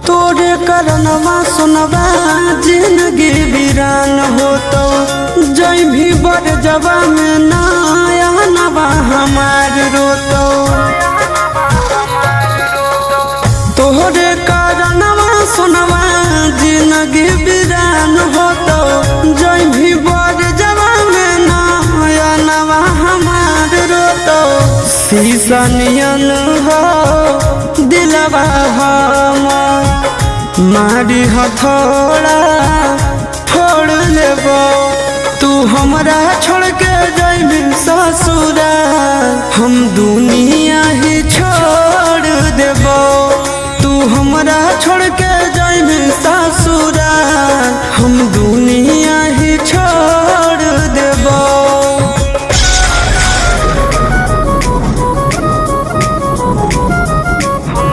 तोरे करनवा सुनवा जिंदगी वीरान हो तो जय भी बर जवा में नया नवा हमार रोतो। तोरे करनवा सुनवा जिंदगी वीरान हो तो जय भी बर जवा में नया नवा हमार रोतो। शीशा नियन हो दिलवा हमार मारी हथौड़ा फोड़ लेबो। तू हमरा छोड़ के जाइबी ससुरा हम दुनिया ही छोड़ देबो।